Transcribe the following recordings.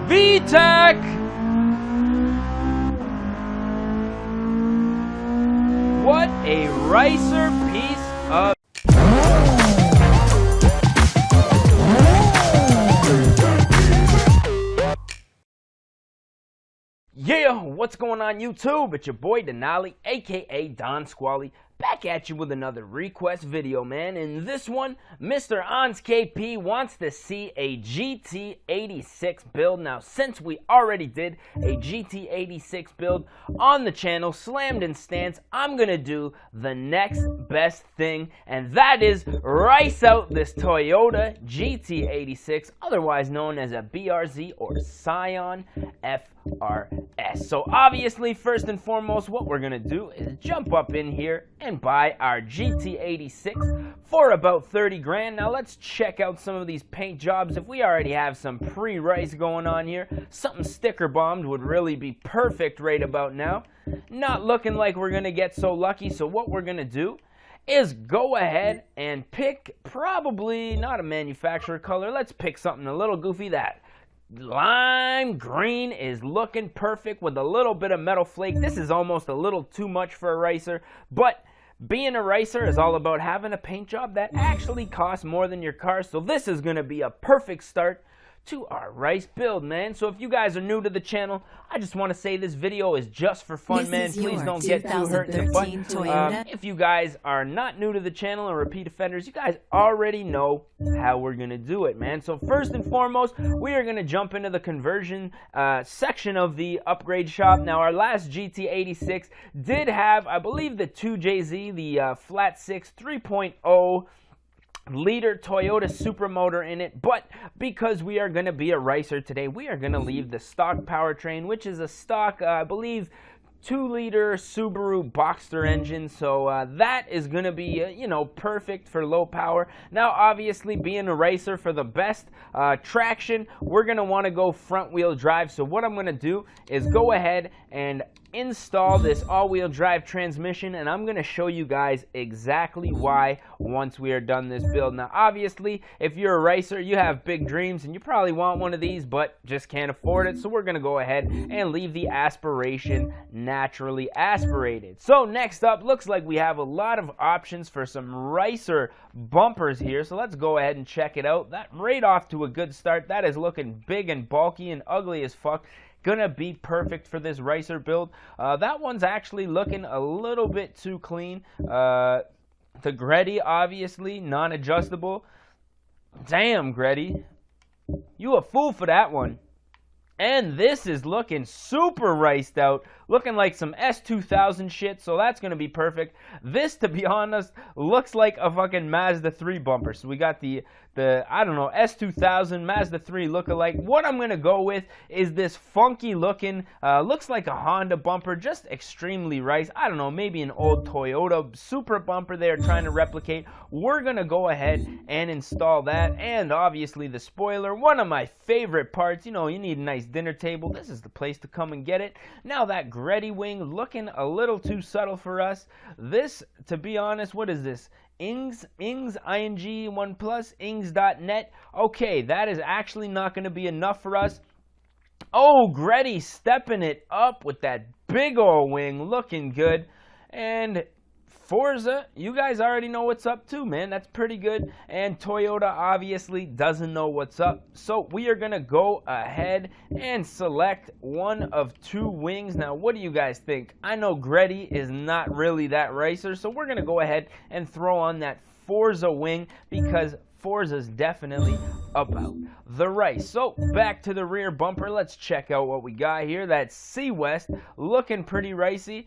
VTEC! What a RICER piece of... Yeah, what's going on YouTube? It's your boy Denali, aka Don Squally, back at you with another request video, man. In this one, Mr. Ons KP wants to see a GT86 build. Now, since we already did a GT86 build on the channel, Slammed in Stance, I'm gonna do the next best thing, and that is rice out this Toyota GT86, otherwise known as a BRZ or Scion FRS. So obviously, first and foremost, what we're gonna do is jump up in here and buy our GT86 for about 30 grand. Now let's check out some of these paint jobs. If we already have some pre-rice going on here, something sticker bombed would really be perfect right about now. Not looking like we're gonna get so lucky, so what we're gonna do is go ahead and pick probably not a manufacturer color. Let's pick something a little goofy. That lime green is looking perfect with a little bit of metal flake. This is almost a little too much for a RICER, but being a RICER is all about having a paint job that actually costs more than your car. So this is going to be a perfect start to our rice build, man. So if you guys are new to the channel, I just want to say this video is just for fun, man. Please don't get too hurt in the butt. If you guys are not new to the channel and repeat offenders, you guys already know how we're gonna do it, man. So first and foremost, we are gonna jump into the conversion section of the upgrade shop. Now, our last GT86 did have, I believe, the 2JZ, the flat 6 3.0 liter Toyota Supermotor in it, but because we are going to be a RICER today, we are going to leave the stock powertrain, which is a stock, I believe, 2-liter Subaru Boxster engine. So that is going to be, you know, perfect for low power. Now, obviously, being a RICER, for the best traction, we're going to want to go front-wheel drive. So what I'm going to do is go ahead and install this all-wheel drive transmission, and I'm going to show you guys exactly why once we are done this build. Now, obviously, if you're a RICER, you have big dreams, and you probably want one of these, but just can't afford it. So we're going to go ahead and leave the aspiration naturally aspirated. So next up, looks like we have a lot of options for some RICER bumpers here. So let's go ahead and check it out. That right off to a good start. That is looking big and bulky and ugly as fuck. Gonna be perfect for this RICER build. That one's actually looking a little bit too clean. The Greddy, obviously, non-adjustable. Damn, Greddy. You a fool for that one. And this is looking super riced out, looking like some S2000 shit, so that's going to be perfect. This, to be honest, looks like a fucking Mazda 3 bumper. So we got the I don't know, S2000, Mazda 3 look-alike. What I'm going to go with is this funky looking, looks like a Honda bumper, just extremely rice. I don't know, maybe an old Toyota Supra bumper they're trying to replicate. We're going to go ahead and install that. And obviously the spoiler, one of my favorite parts. You know, you need a nice dinner table. This is the place to come and get it. Now that Greddy wing looking a little too subtle for us. This, to be honest, what is this? Ings, ING1 Plus, Ings.net. Okay, that is actually not going to be enough for us. Oh, Greddy stepping it up with that big old wing, looking good. And Forza, you guys already know what's up too, man. That's pretty good. And Toyota obviously doesn't know what's up. So we are going to go ahead and select one of two wings. Now, what do you guys think? I know Greddy is not really that RICER, so we're going to go ahead and throw on that Forza wing because Forza's definitely about the rice. So back to the rear bumper. Let's check out what we got here. That Sea West looking pretty ricey.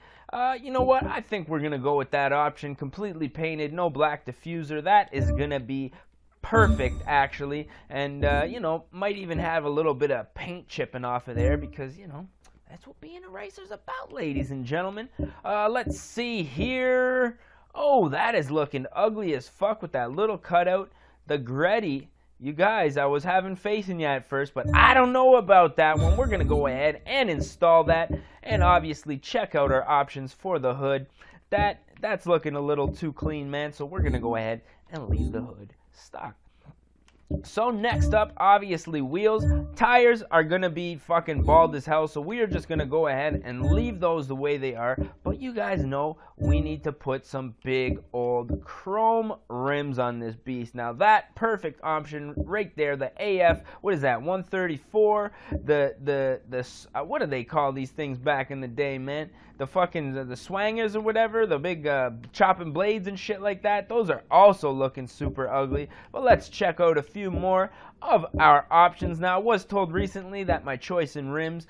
You know what? I think we're going to go with that option. Completely painted, no black diffuser. That is going to be perfect, actually. And, you know, might even have a little bit of paint chipping off of there because, you know, that's what being a RICER's about, ladies and gentlemen. Let's see here. Oh, that is looking ugly as fuck with that little cutout. The Greddy, you guys, I was having faith in you at first, but I don't know about that one. We're going to go ahead and install that and obviously check out our options for the hood. That's looking a little too clean, man, so we're going to go ahead and leave the hood stock. So next up, obviously wheels. Tires are going to be fucking bald as hell, so we are just going to go ahead and leave those the way they are. But you guys know we need to put some big old chrome rims on this beast. Now that perfect option right there, the AF, what is that, 134? What do they call these things back in the day, man? The fucking, the swangers or whatever, the big chopping blades and shit like that. Those are also looking super ugly. But let's check out a few more of our options. Now, I was told recently that my choice in rims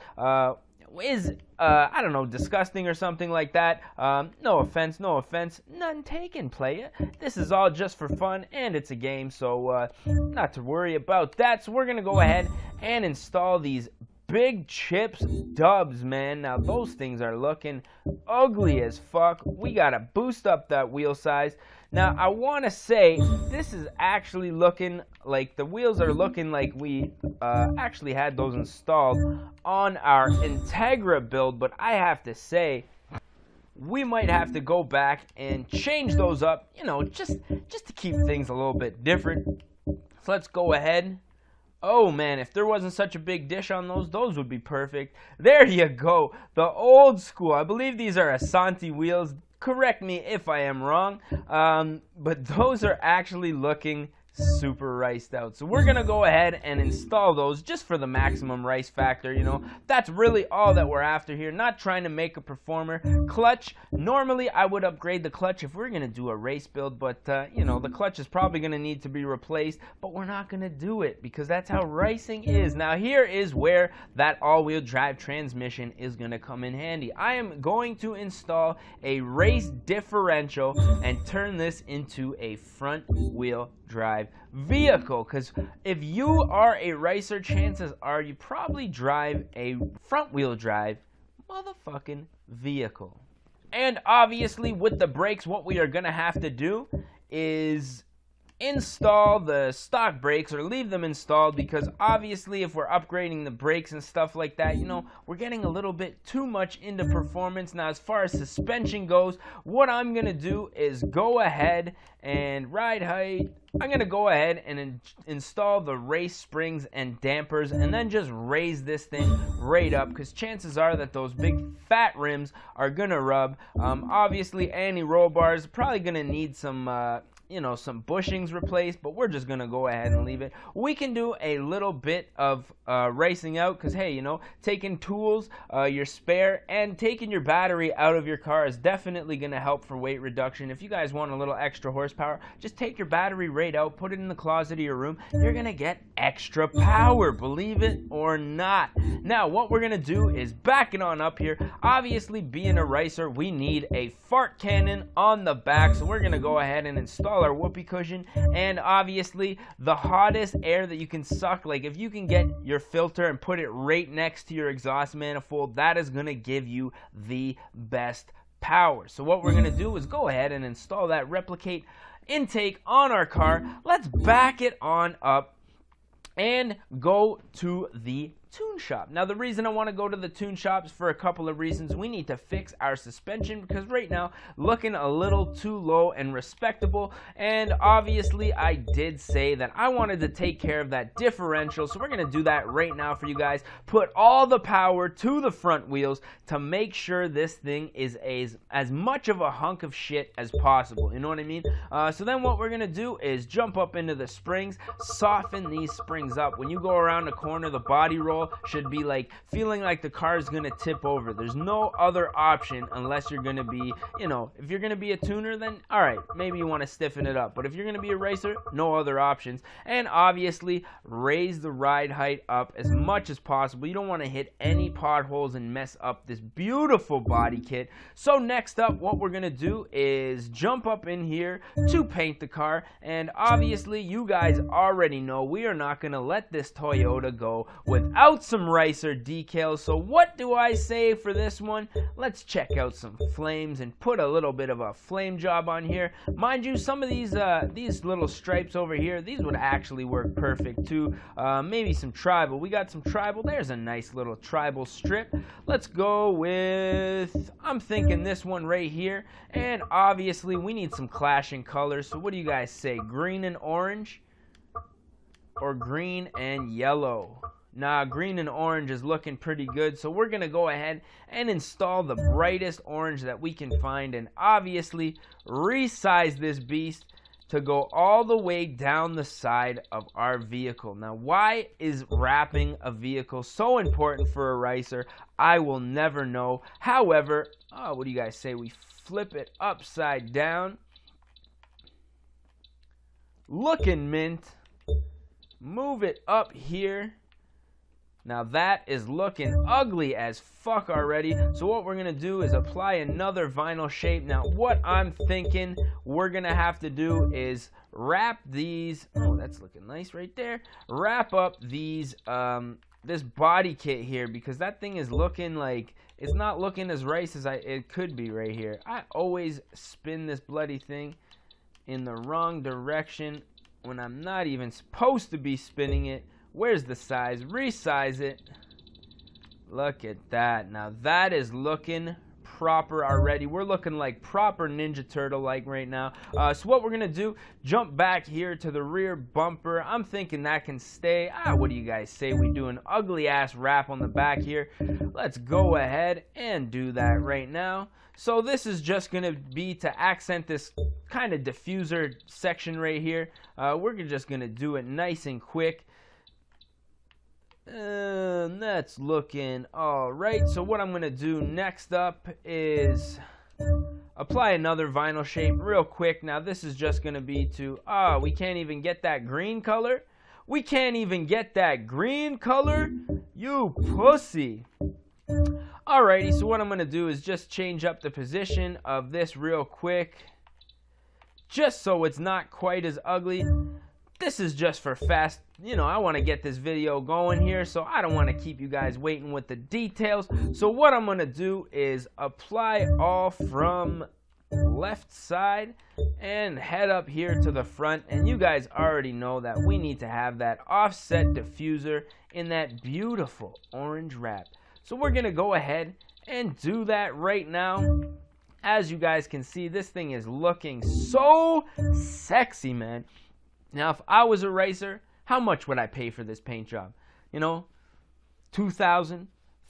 is, I don't know, disgusting or something like that. No offense, none taken, playa. This is all just for fun, and it's a game, so not to worry about that. So we're going to go ahead and install these big chips dubs, man. Now those things are looking ugly as fuck. We gotta boost up that wheel size. Now I want to say this is actually looking like the wheels are looking like we actually had those installed on our Integra build, but I have to say we might have to go back and change those up, you know, just to keep things a little bit different. So let's go ahead. Oh man, if there wasn't such a big dish on those would be perfect. There you go, the old school. I believe these are Asante wheels. Correct me if I am wrong, but those are actually looking super riced out. So we're gonna go ahead and install those just for the maximum rice factor. You know, that's really all that we're after here, not trying to make a performer. Clutch, normally I would upgrade the clutch if we're gonna do a race build, but you know, the clutch is probably gonna need to be replaced, but we're not gonna do it because that's how racing is. Now here is where that all-wheel drive transmission is gonna come in handy. I am going to install a race differential and turn this into a front wheel drive vehicle, because if you are a RICER, chances are you probably drive a front wheel drive motherfucking vehicle. And obviously with the brakes, what we are gonna have to do is install the stock brakes or leave them installed, because obviously if we're upgrading the brakes and stuff like that, you know, we're getting a little bit too much into performance. Now as far as suspension goes, what I'm gonna do is go ahead and ride height, I'm gonna go ahead and install the race springs and dampers and then just raise this thing right up, because chances are that those big fat rims are gonna rub. Obviously anti-roll bars probably gonna need some you know, some bushings replaced, but we're just gonna go ahead and leave it. We can do a little bit of racing out, because hey, you know, taking tools, your spare, and taking your battery out of your car is definitely gonna help for weight reduction. If you guys want a little extra horsepower, just take your battery right out, put it in the closet of your room. You're gonna get extra power, believe it or not. Now what we're gonna do is back it on up here. Obviously being a RICER, we need a fart cannon on the back, so we're gonna go ahead and install our whoopee cushion, and obviously the hottest air that you can suck, like if you can get your filter and put it right next to your exhaust manifold, that is going to give you the best power. So what we're going to do is go ahead and install that replicate intake on our car. Let's back it on up and go to the tune shop. Now the reason I want to go to the tune shop is for a couple of reasons. We need to fix our suspension, because right now looking a little too low and respectable, and obviously I did say that I wanted to take care of that differential, so we're going to do that right now for you guys. Put all the power to the front wheels to make sure this thing is as much of a hunk of shit as possible, you know what I mean? So then what we're going to do is jump up into the springs, soften these springs up. When you go around the corner, the body roll should be like feeling like the car is gonna tip over. There's no other option unless you're gonna be, you know, if you're gonna be a tuner, then all right, maybe you want to stiffen it up. But if you're gonna be a RICER, no other options. And obviously raise the ride height up as much as possible. You don't want to hit any potholes and mess up this beautiful body kit. So next up, what we're gonna do is jump up in here to paint the car, and obviously you guys already know we are not gonna let this Toyota go without some RICER decals. So what do I say for this one? Let's check out some flames and put a little bit of a flame job on here. Mind you, some of these little stripes over here, these would actually work perfect too. Maybe some tribal. We got some tribal. There's a nice little tribal strip. Let's go with, I'm thinking this one right here. And obviously we need some clashing colors. So what do you guys say? Green and orange? or green and yellow? Nah, green and orange is looking pretty good, so we're going to go ahead and install the brightest orange that we can find, and obviously resize this beast to go all the way down the side of our vehicle. Now, why is wrapping a vehicle so important for a RICER? I will never know. However, what do you guys say we flip it upside down? Looking mint. Move it up here. Now that is looking ugly as fuck already. So what we're going to do is apply another vinyl shape. Now what I'm thinking we're going to have to do is wrap these. Oh, that's looking nice right there. Wrap up these, this body kit here, because that thing is looking like, it's not looking as right as it could be right here. I always spin this bloody thing in the wrong direction when I'm not even supposed to be spinning it. Where's the size? Resize it. Look at that. Now that is looking proper already. We're looking like proper Ninja Turtle like right now. So what we're going to do, jump back here to the rear bumper. I'm thinking that can stay. What do you guys say we do an ugly ass wrap on the back here? Let's go ahead and do that right now. So this is just going to be to accent this kind of diffuser section right here. We're just going to do it nice and quick. That's looking all right. So what I'm going to do next up is apply another vinyl shape real quick. Now this is just going to be to, we can't even get that green color. We can't even get that green color. You pussy. Alrighty, so what I'm going to do is just change up the position of this real quick, just so it's not quite as ugly. This is just for fast, I want to get this video going here, so I don't want to keep you guys waiting with the details. So what I'm going to do is apply all from left side and head up here to the front. And you guys already know that we need to have that offset diffuser in that beautiful orange wrap. So we're going to go ahead and do that right now. As you guys can see, this thing is looking so sexy, man. Now, if I was a RICER, how much would I pay for this paint job? $2,000,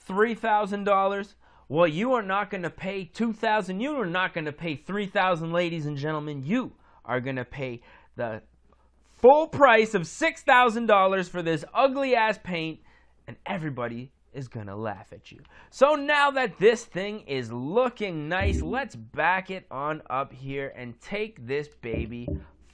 $3,000. Well, you are not going to pay $2,000. You are not going to pay $3,000, ladies and gentlemen. You are going to pay the full price of $6,000 for this ugly ass paint, and everybody is gonna laugh at you. So now that this thing is looking nice, let's back it on up here and take this baby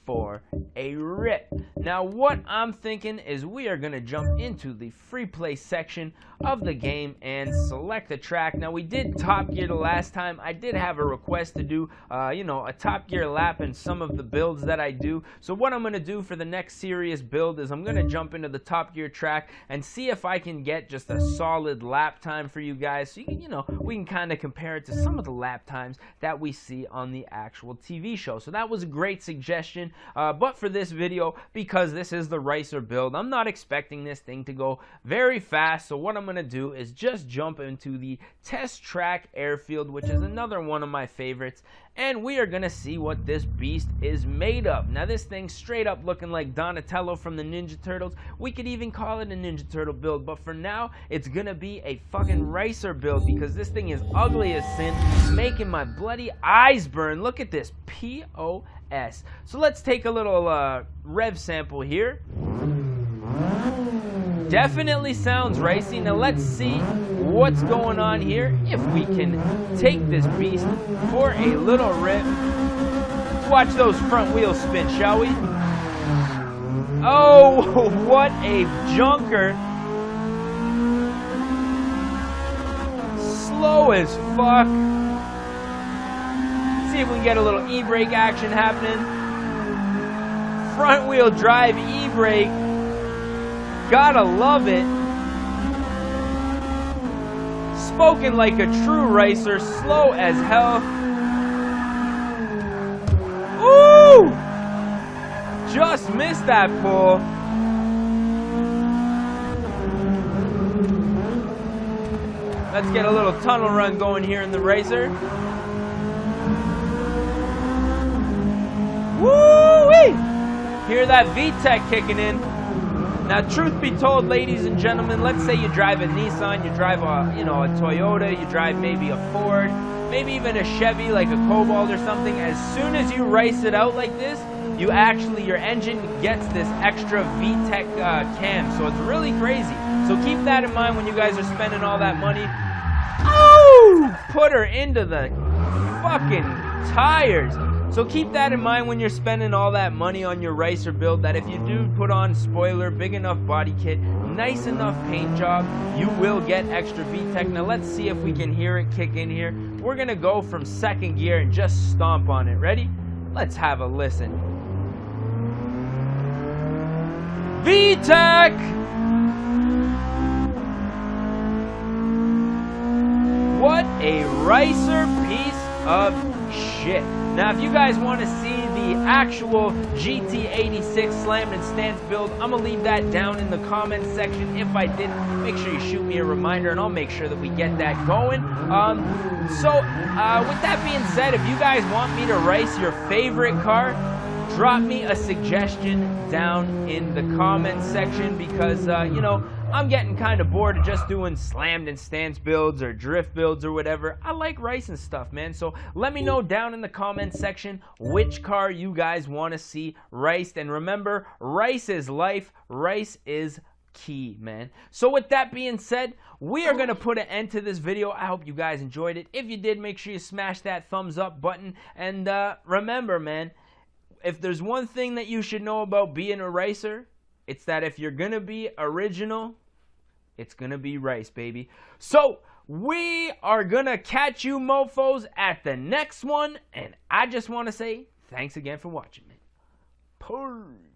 for a rip. Now what I'm thinking is we are going to jump into the free play section of the game and select a track. Now we did Top Gear the last time. I did have a request to do a Top Gear lap in some of the builds that I do. So what I'm going to do for the next serious build is I'm going to jump into the Top Gear track and see if I can get just a solid lap time for you guys, so you can, we can kind of compare it to some of the lap times that we see on the actual TV show. So that was a great suggestion. But for this video, because this is the RICER build, I'm not expecting this thing to go very fast. So what I'm going to do is just jump into the test track airfield, which is another one of my favorites. And we are going to see what this beast is made of. Now this thing straight up looking like Donatello from the Ninja Turtles. We could even call it a Ninja Turtle build. But for now, it's going to be a fucking RICER build, because this thing is ugly as sin, making my bloody eyes burn. Look at this. POS. So let's take a little rev sample here. Definitely sounds ricey. Now let's see what's going on here. If we can take this beast for a little rip. Let's watch those front wheels spin, shall we? Oh, what a junker. Slow as fuck. See if we can get a little e-brake action happening. Front wheel drive e-brake. Gotta love it. Spoken like a true RICER, slow as hell. Ooh! Just missed that pull. Let's get a little tunnel run going here in the RICER. Woo-wee! Hear that VTEC kicking in. Now, truth be told, ladies and gentlemen, let's say you drive a Nissan, you drive a Toyota, you drive maybe a Ford, maybe even a Chevy like a Cobalt or something. As soon as you rice it out like this, your engine gets this extra VTEC cam, so it's really crazy. So keep that in mind when you guys are spending all that money. Oh! Put her into the fucking tires. So keep that in mind when you're spending all that money on your RICER build, that if you do put on spoiler, big enough body kit, nice enough paint job, you will get extra VTEC. Now let's see if we can hear it kick in here. We're gonna go from second gear and just stomp on it. Ready? Let's have a listen. VTEC! What a RICER piece of shit. Now, if you guys want to see the actual GT86 slammed and stance build, I'm going to leave that down in the comments section. If I didn't, make sure you shoot me a reminder, and I'll make sure that we get that going. With that being said, if you guys want me to race your favorite car, drop me a suggestion down in the comments section, because, I'm getting kind of bored of just doing slammed and stance builds or drift builds or whatever. I like racing stuff, man. So let me know down in the comments section which car you guys want to see raced. And remember, rice is life. Rice is key, man. So with that being said, we are going to put an end to this video. I hope you guys enjoyed it. If you did, make sure you smash that thumbs up button. And remember, man, if there's one thing that you should know about being a racer, it's that if you're going to be original, it's going to be rice, baby. So we are going to catch you mofos at the next one. And I just want to say thanks again for watching, man. Peace.